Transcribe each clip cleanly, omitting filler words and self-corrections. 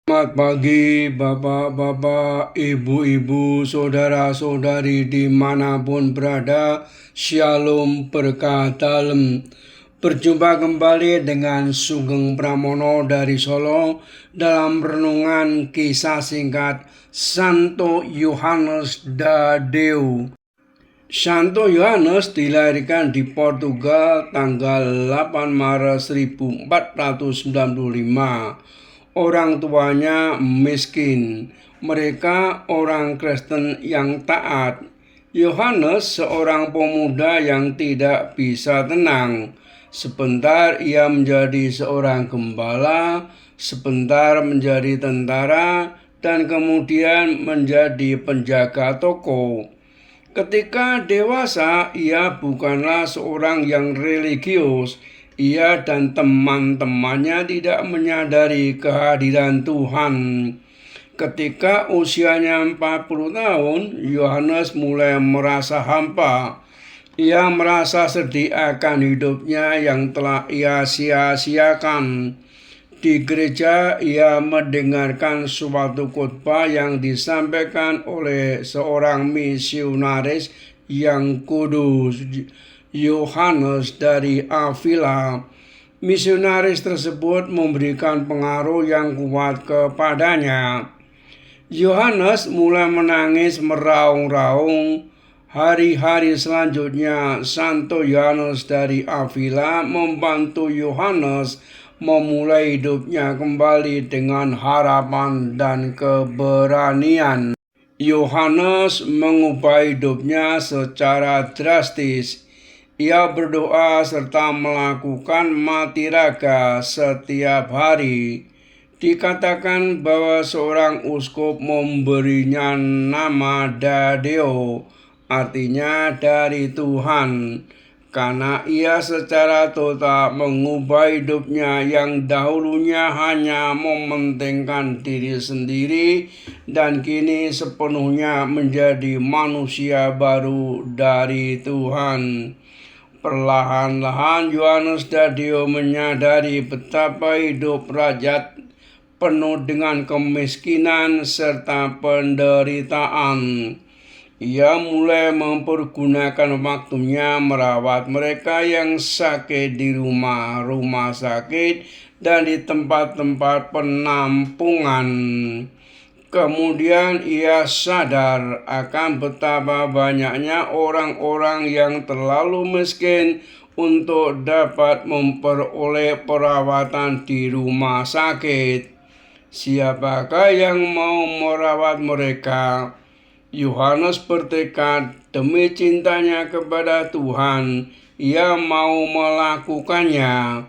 Selamat pagi Bapak-Bapak, Ibu-Ibu, Saudara-saudari dimanapun berada. Shalom berkah dalam. Berjumpa kembali dengan Sugeng Pramono dari Solo dalam renungan kisah singkat Santo Yohanes Tadeo. Santo Yohanes dilahirkan di Portugal tanggal 8 Maret 1495. Orang tuanya miskin, mereka orang Kristen yang taat. Yohanes seorang pemuda yang tidak bisa tenang. Sebentar ia menjadi seorang gembala, sebentar menjadi tentara, dan kemudian menjadi penjaga toko. Ketika dewasa, ia bukanlah seorang yang religius. Ia dan teman-temannya tidak menyadari kehadiran Tuhan. Ketika usianya 40 tahun, Yohanes mulai merasa hampa. Ia merasa sedih akan hidupnya yang telah ia sia-siakan. Di gereja, ia mendengarkan suatu khotbah yang disampaikan oleh seorang misionaris yang kudus, Yohanes dari Avila. Misionaris tersebut memberikan pengaruh yang kuat kepadanya. Yohanes mulai menangis meraung-raung. Hari-hari selanjutnya, Santo Yohanes dari Avila membantu Yohanes memulai hidupnya kembali dengan harapan dan keberanian. Yohanes mengubah hidupnya secara drastis. Ia berdoa serta melakukan mati raga setiap hari. Dikatakan bahwa seorang uskup memberinya nama Tadeo, artinya dari Tuhan, karena ia secara total mengubah hidupnya yang dahulunya hanya mementingkan diri sendiri dan kini sepenuhnya menjadi manusia baru dari Tuhan. Perlahan-lahan Yohanes Tadeo menyadari betapa hidup rakyat penuh dengan kemiskinan serta penderitaan. Ia mulai mempergunakan waktunya merawat mereka yang sakit di rumah-rumah sakit dan di tempat-tempat penampungan. Kemudian ia sadar akan betapa banyaknya orang-orang yang terlalu miskin untuk dapat memperoleh perawatan di rumah sakit. Siapakah yang mau merawat mereka? Yohanes bertekad demi cintanya kepada Tuhan, ia mau melakukannya.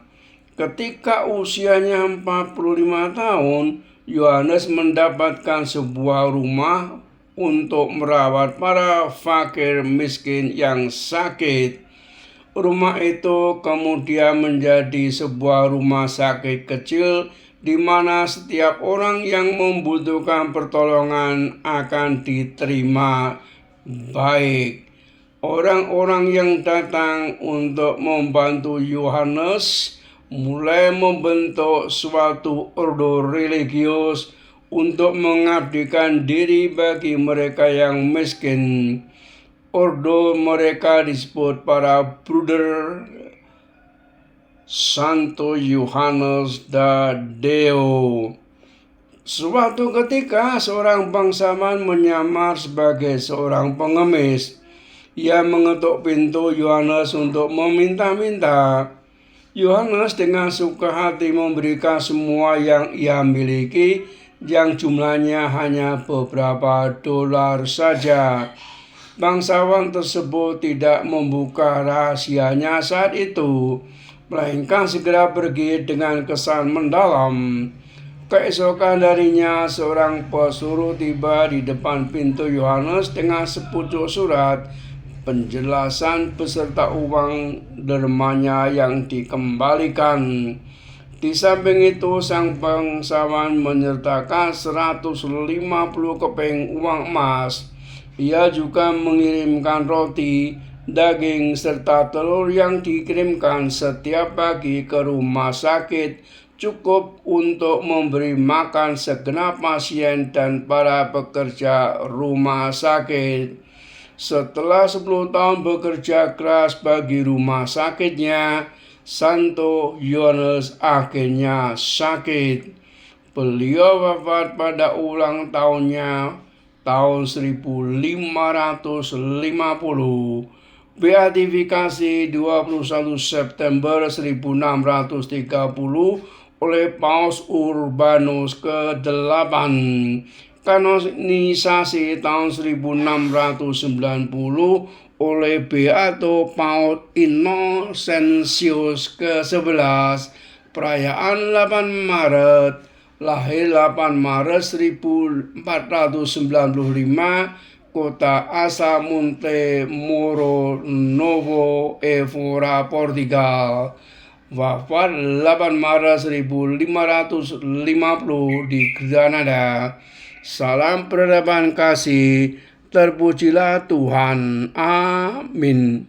Ketika usianya 45 tahun, Yohanes mendapatkan sebuah rumah untuk merawat para fakir miskin yang sakit. Rumah itu kemudian menjadi sebuah rumah sakit kecil di mana setiap orang yang membutuhkan pertolongan akan diterima baik. Orang-orang yang datang untuk membantu Yohanes mulai membentuk suatu ordo religius untuk mengabdikan diri bagi mereka yang miskin. Ordo mereka disebut para Bruder Santo Yohanes Tadeo. Suatu ketika seorang bangsawan menyamar sebagai seorang pengemis. Ia mengetuk pintu Yohanes untuk meminta-minta. Yohanes dengan suka hati memberikan semua yang ia miliki, yang jumlahnya hanya beberapa dolar saja. Bangsawan tersebut tidak membuka rahasianya saat itu, melainkan segera pergi dengan kesan mendalam. Keesokan darinya, seorang pesuruh tiba di depan pintu Yohanes dengan sepucuk surat penjelasan beserta uang dermanya yang dikembalikan. Di samping itu, sang bangsawan menyertakan 150 keping uang emas. Ia juga mengirimkan roti, daging, serta telur yang dikirimkan setiap pagi ke rumah sakit cukup untuk memberi makan segenap pasien dan para pekerja rumah sakit. Setelah 10 tahun bekerja keras bagi rumah sakitnya, Santo Yohanes akhirnya sakit. Beliau wafat pada ulang tahunnya tahun 1550. Beatifikasi 21 September 1630 oleh Paus Urbanus ke-8. Kanonisasi tahun 1690 oleh Beato Paus Innocentius ke-11. Perayaan 8 Maret. Lahir 8 Maret 1495, kota Asamonte Moro Novo, Evora, Portugal. Wafat 8 Maret 1550 di Granada. Salam peradaban kasih, terpujilah Tuhan. Amin.